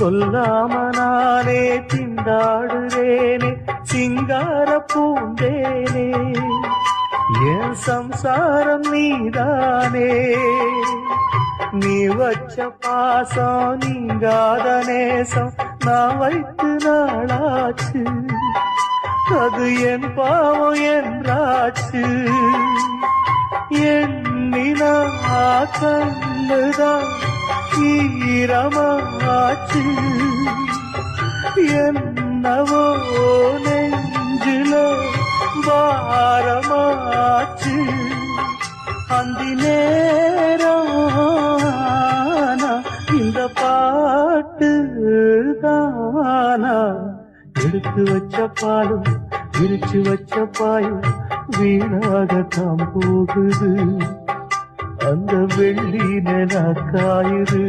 சொல்லாம நானே திண்டாடுறேனே சிங்கார பூந்தேனே என் சம்சாரம் நீதானே நீ வச்ச பாசம் நீங்காத நேசம் நான் வைத்து நாளாச்சு அது என் பாவம் என்றாச்சு எண்ணினா கண்ணுதான் ஈரமாச்சு என்னவோ நெஞ்சில பாரமாச்சு அந்தி நேரம் இந்த பாட்டு தானா எடுத்து வச்ச பாலும் விரிச்சு வச்ச பாயும் வீணாகத்தான் போகுது அந்த வெள்ளி நிலக்காயுது